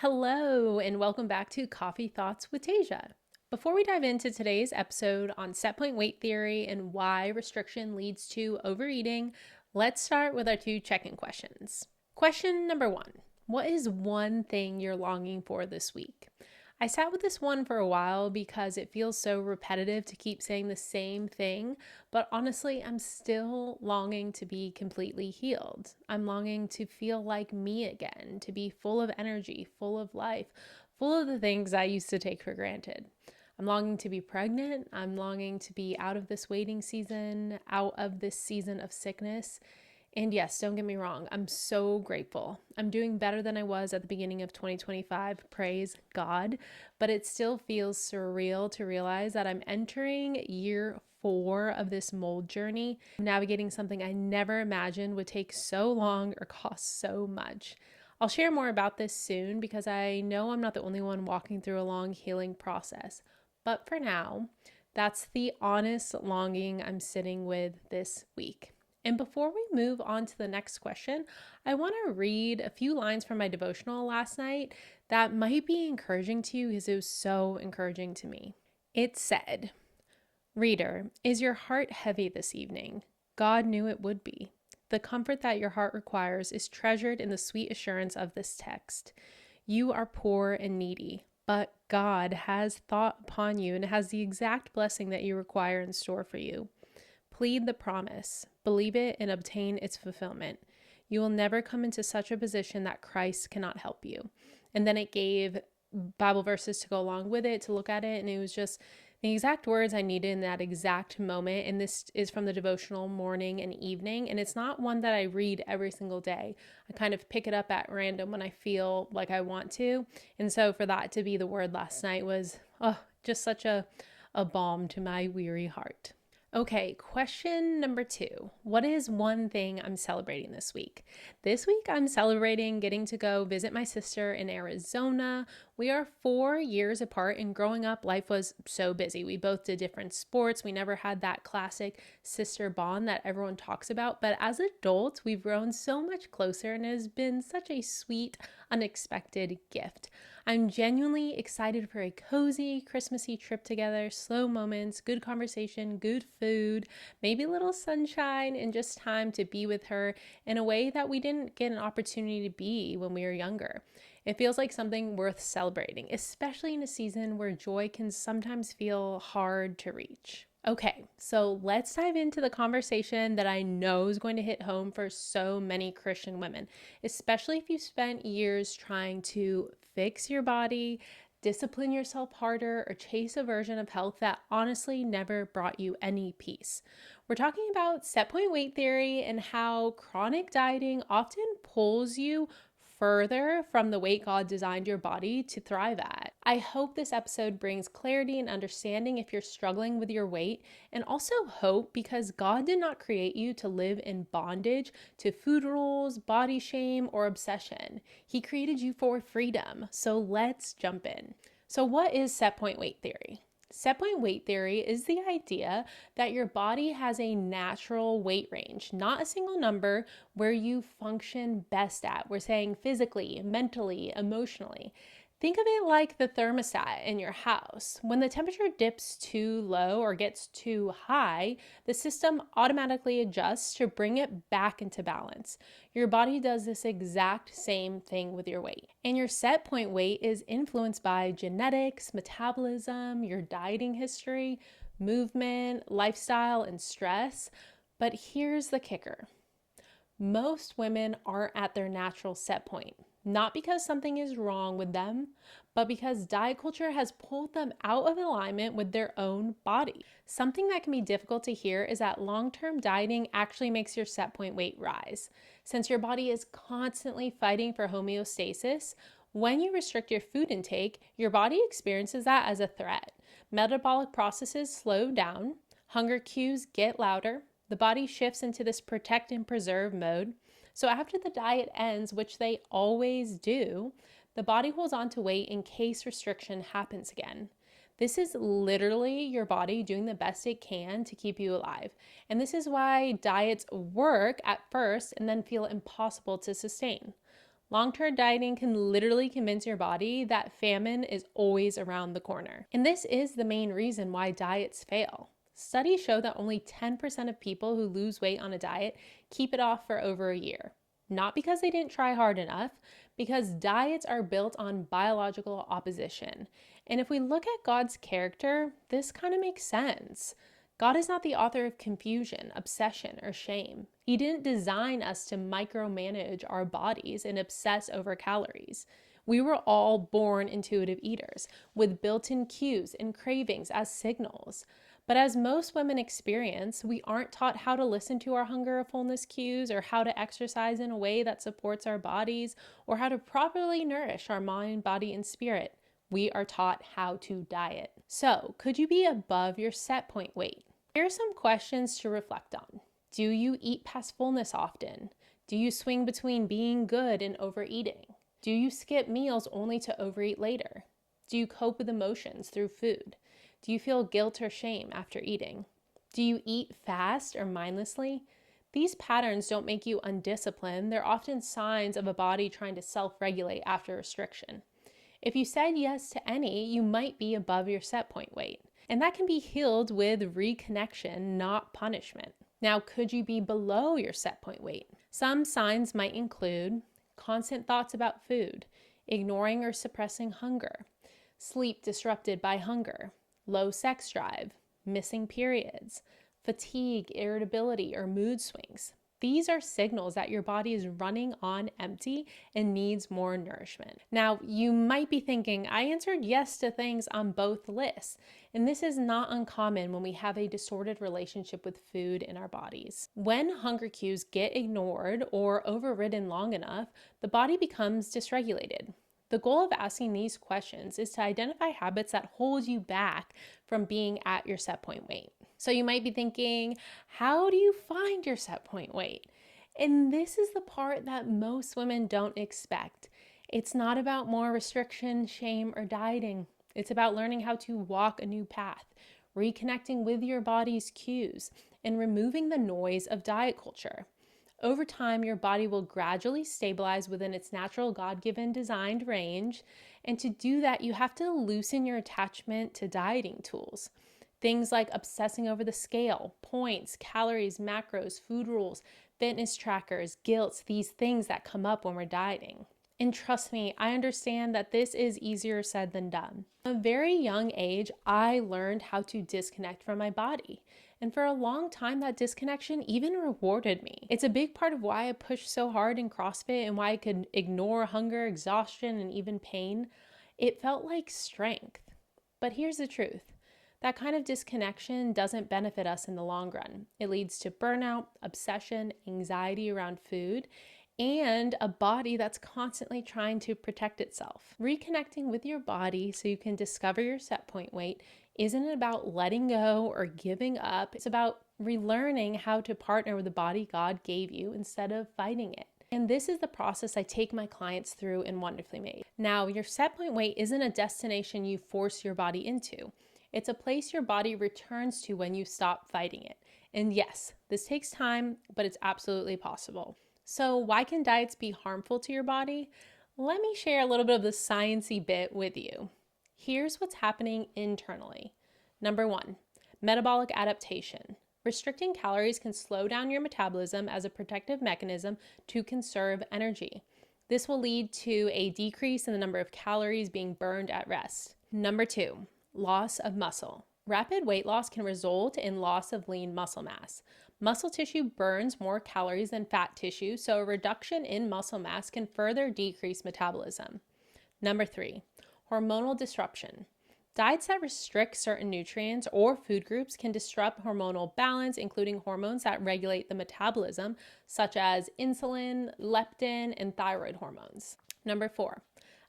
Hello, and welcome back to Coffee Thoughts with Tasia. Before we dive into today's episode on set point weight theory and why restriction leads to overeating, let's start with our two check-in questions. Question number one: what is one thing you're longing for this week? I sat with this one for a while because it feels so repetitive to keep saying the same thing, but honestly, I'm still longing to be completely healed. I'm longing to feel like me again, to be full of energy, full of life, full of the things I used to take for granted. I'm longing to be pregnant. I'm longing to be out of this waiting season, out of this season of sickness. And yes, don't get me wrong, I'm so grateful. I'm doing better than I was at the beginning of 2025, praise God, but it still feels surreal to realize that I'm entering year 4 of this mold journey, navigating something I never imagined would take so long or cost so much. I'll share more about this soon because I know I'm not the only one walking through a long healing process. But for now, that's the honest longing I'm sitting with this week. And before we move on to the next question, I want to read a few lines from my devotional last night that might be encouraging to you because it was so encouraging to me. It said, "Reader, is your heart heavy this evening? God knew it would be. The comfort that your heart requires is treasured in the sweet assurance of this text. You are poor and needy, but God has thought upon you and has the exact blessing that you require in store for you. Plead the promise, believe it, and obtain its fulfillment. You will never come into such a position that Christ cannot help you." And then it gave Bible verses to go along with it to look at it. And it was just the exact words I needed in that exact moment. And this is from the devotional morning and evening. And it's not one that I read every single day. I kind of pick it up at random when I feel like I want to. And so for that to be the word last night was just such a balm to my weary heart. Okay, question number 2. What is one thing I'm celebrating this week? This week I'm celebrating getting to go visit my sister in Arizona. We are 4 years apart, and growing up, life was so busy. We both did different sports. We never had that classic sister bond that everyone talks about. But as adults, we've grown so much closer, and it has been such a sweet, unexpected gift. I'm genuinely excited for a cozy, Christmassy trip together, slow moments, good conversation, good food, maybe a little sunshine, and just time to be with her in a way that we didn't get an opportunity to be when we were younger. It feels like something worth celebrating, especially in a season where joy can sometimes feel hard to reach. Okay, so let's dive into the conversation that I know is going to hit home for so many Christian women, especially if you spent years trying to fix your body, discipline yourself harder, or chase a version of health that honestly never brought you any peace. We're talking about set point weight theory and how chronic dieting often pulls you further from the weight God designed your body to thrive at. I hope this episode brings clarity and understanding if you're struggling with your weight, and also hope because God did not create you to live in bondage to food rules, body shame, or obsession. He created you for freedom. So let's jump in. So what is set point weight theory? Set point weight theory is the idea that your body has a natural weight range, not a single number, where you function best at. We're saying physically, mentally, emotionally. Think of it like the thermostat in your house. When the temperature dips too low or gets too high, the system automatically adjusts to bring it back into balance. Your body does this exact same thing with your weight. And your set point weight is influenced by genetics, metabolism, your dieting history, movement, lifestyle, and stress. But here's the kicker. Most women aren't at their natural set point, not because something is wrong with them, but because diet culture has pulled them out of alignment with their own body. Something that can be difficult to hear is that long-term dieting actually makes your set point weight rise. Since your body is constantly fighting for homeostasis, when you restrict your food intake, your body experiences that as a threat. Metabolic processes slow down, hunger cues get louder, the body shifts into this protect and preserve mode. So after the diet ends, which they always do, the body holds on to weight in case restriction happens again. This is literally your body doing the best it can to keep you alive. And this is why diets work at first and then feel impossible to sustain. Long-term dieting can literally convince your body that famine is always around the corner. And this is the main reason why diets fail. Studies show that only 10% of people who lose weight on a diet keep it off for over a year. Not because they didn't try hard enough, because diets are built on biological opposition. And if we look at God's character, this kind of makes sense. God is not the author of confusion, obsession, or shame. He didn't design us to micromanage our bodies and obsess over calories. We were all born intuitive eaters with built-in cues and cravings as signals. But as most women experience, we aren't taught how to listen to our hunger or fullness cues, or how to exercise in a way that supports our bodies, or how to properly nourish our mind, body, and spirit. We are taught how to diet. So, could you be above your set point weight? Here are some questions to reflect on. Do you eat past fullness often? Do you swing between being good and overeating? Do you skip meals only to overeat later? Do you cope with emotions through food? Do you feel guilt or shame after eating? Do you eat fast or mindlessly? These patterns don't make you undisciplined. They're often signs of a body trying to self-regulate after restriction. If you said yes to any, you might be above your set point weight. And that can be healed with reconnection, not punishment. Now, could you be below your set point weight? Some signs might include constant thoughts about food, ignoring or suppressing hunger, sleep disrupted by hunger, low sex drive, missing periods, fatigue, irritability, or mood swings. These are signals that your body is running on empty and needs more nourishment. Now, you might be thinking, I answered yes to things on both lists. And this is not uncommon when we have a distorted relationship with food in our bodies. When hunger cues get ignored or overridden long enough, the body becomes dysregulated. The goal of asking these questions is to identify habits that hold you back from being at your set point weight. So you might be thinking, how do you find your set point weight? And this is the part that most women don't expect. It's not about more restriction, shame, or dieting. It's about learning how to walk a new path, reconnecting with your body's cues, and removing the noise of diet culture. Over time, your body will gradually stabilize within its natural God-given designed range. And to do that, you have to loosen your attachment to dieting tools. Things like obsessing over the scale, points, calories, macros, food rules, fitness trackers, guilt, these things that come up when we're dieting. And trust me, I understand that this is easier said than done. At a very young age, I learned how to disconnect from my body. And for a long time, that disconnection even rewarded me. It's a big part of why I pushed so hard in CrossFit and why I could ignore hunger, exhaustion, and even pain. It felt like strength. But here's the truth. That kind of disconnection doesn't benefit us in the long run. It leads to burnout, obsession, anxiety around food, and a body that's constantly trying to protect itself. Reconnecting with your body so you can discover your set point weight isn't about letting go or giving up. It's about relearning how to partner with the body God gave you instead of fighting it. And this is the process I take my clients through in Wonderfully Made. Now, your set point weight isn't a destination you force your body into. It's a place your body returns to when you stop fighting it. And yes, this takes time, but it's absolutely possible. So why can diets be harmful to your body? Let me share a little bit of the sciencey bit with you. Here's what's happening internally. Number 1, metabolic adaptation. Restricting calories can slow down your metabolism as a protective mechanism to conserve energy. This will lead to a decrease in the number of calories being burned at rest. Number 2, loss of muscle. Rapid weight loss can result in loss of lean muscle mass. Muscle tissue burns more calories than fat tissue, so a reduction in muscle mass can further decrease metabolism. Number 3, hormonal disruption. Diets that restrict certain nutrients or food groups can disrupt hormonal balance, including hormones that regulate the metabolism, such as insulin, leptin, and thyroid hormones. Number 4,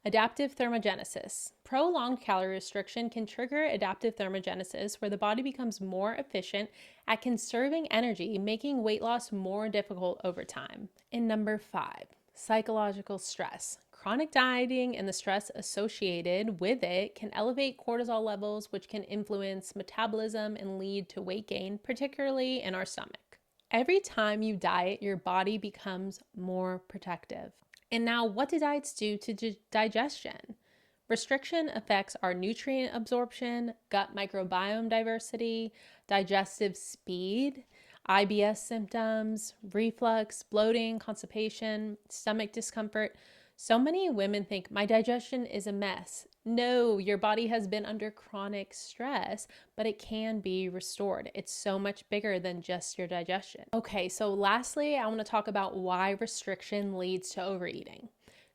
adaptive thermogenesis. Prolonged calorie restriction can trigger adaptive thermogenesis, where the body becomes more efficient at conserving energy, making weight loss more difficult over time. And number 5, psychological stress. Chronic dieting and the stress associated with it can elevate cortisol levels, which can influence metabolism and lead to weight gain, particularly in our stomach. Every time you diet, your body becomes more protective. And now, what do diets do to digestion? Restriction affects our nutrient absorption, gut microbiome diversity, digestive speed, IBS symptoms, reflux, bloating, constipation, stomach discomfort. So many women think my digestion is a mess. No, your body has been under chronic stress, but it can be restored. It's so much bigger than just your digestion. Okay, so lastly, I want to talk about why restriction leads to overeating.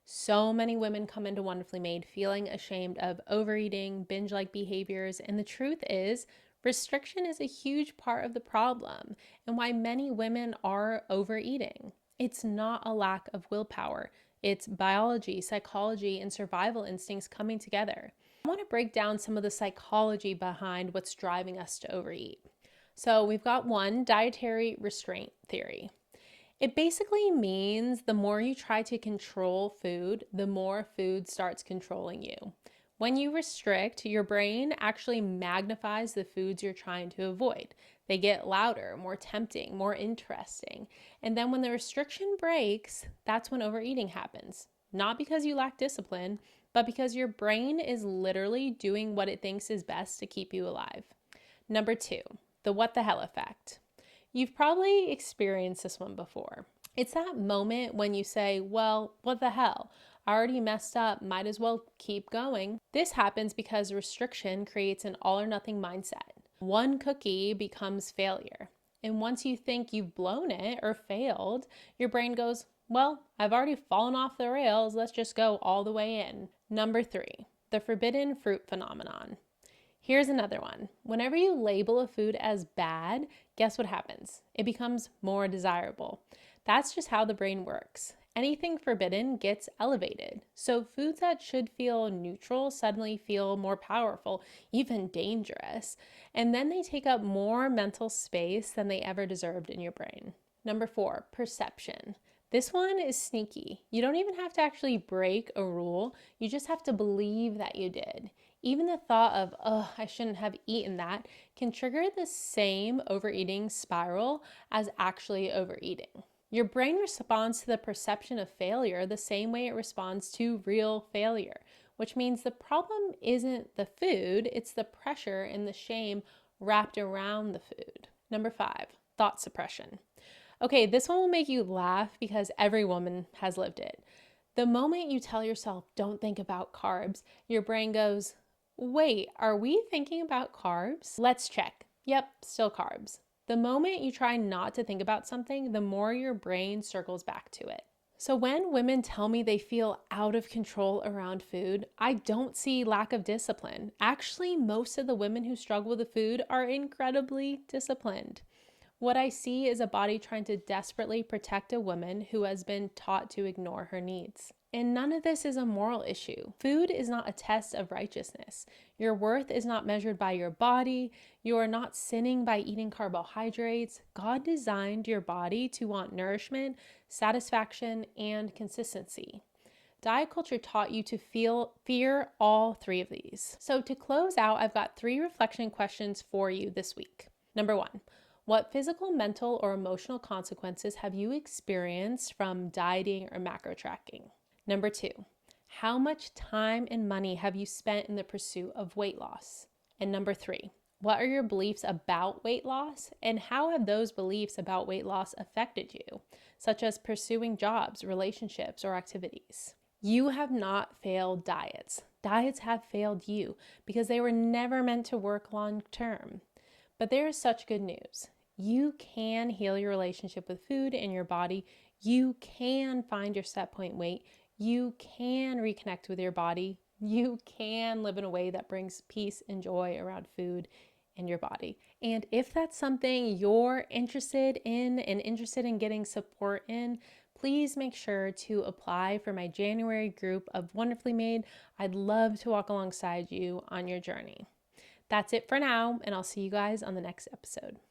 So many women come into Wonderfully Made feeling ashamed of overeating, binge-like behaviors, and the truth is, restriction is a huge part of the problem and why many women are overeating. It's not a lack of willpower. It's biology, psychology, and survival instincts coming together. I want to break down some of the psychology behind what's driving us to overeat. So we've got one, dietary restraint theory. It basically means the more you try to control food, the more food starts controlling you. When you restrict, your brain actually magnifies the foods you're trying to avoid. They get louder, more tempting, more interesting. And then when the restriction breaks, that's when overeating happens. Not because you lack discipline, but because your brain is literally doing what it thinks is best to keep you alive. Number 2, the what the hell effect. You've probably experienced this one before. It's that moment when you say, well, what the hell? I already messed up, might as well keep going. This happens because restriction creates an all or nothing mindset. One cookie becomes failure. And once you think you've blown it or failed, your brain goes, well, I've already fallen off the rails, let's just go all the way in. Number 3, the forbidden fruit phenomenon. Here's another one. Whenever you label a food as bad, guess what happens? It becomes more desirable. That's just how the brain works. Anything forbidden gets elevated. So foods that should feel neutral suddenly feel more powerful, even dangerous. And then they take up more mental space than they ever deserved in your brain. Number 4, perception. This one is sneaky. You don't even have to actually break a rule. You just have to believe that you did. Even the thought of, oh, I shouldn't have eaten that, can trigger the same overeating spiral as actually overeating. Your brain responds to the perception of failure the same way it responds to real failure, which means the problem isn't the food, it's the pressure and the shame wrapped around the food. Number 5, thought suppression. Okay, this one will make you laugh because every woman has lived it. The moment you tell yourself, don't think about carbs, your brain goes, wait, are we thinking about carbs? Let's check. Yep, still carbs. The moment you try not to think about something, the more your brain circles back to it. So when women tell me they feel out of control around food, I don't see lack of discipline. Actually, most of the women who struggle with the food are incredibly disciplined. What I see is a body trying to desperately protect a woman who has been taught to ignore her needs. And none of this is a moral issue. Food is not a test of righteousness. Your worth is not measured by your body. You are not sinning by eating carbohydrates. God designed your body to want nourishment, satisfaction, and consistency. Diet culture taught you to fear all 3 of these. So to close out, I've got 3 reflection questions for you this week. Number 1, what physical, mental, or emotional consequences have you experienced from dieting or macro tracking? Number 2, how much time and money have you spent in the pursuit of weight loss? And number 3, what are your beliefs about weight loss and how have those beliefs about weight loss affected you, such as pursuing jobs, relationships, or activities? You have not failed diets. Diets have failed you because they were never meant to work long term. But there is such good news. You can heal your relationship with food and your body. You can find your set point weight. You can reconnect with your body. You can live in a way that brings peace and joy around food and your body. And if that's something you're interested in and interested in getting support in, please make sure to apply for my January group of Wonderfully Made. I'd love to walk alongside you on your journey. That's it for now, and I'll see you guys on the next episode.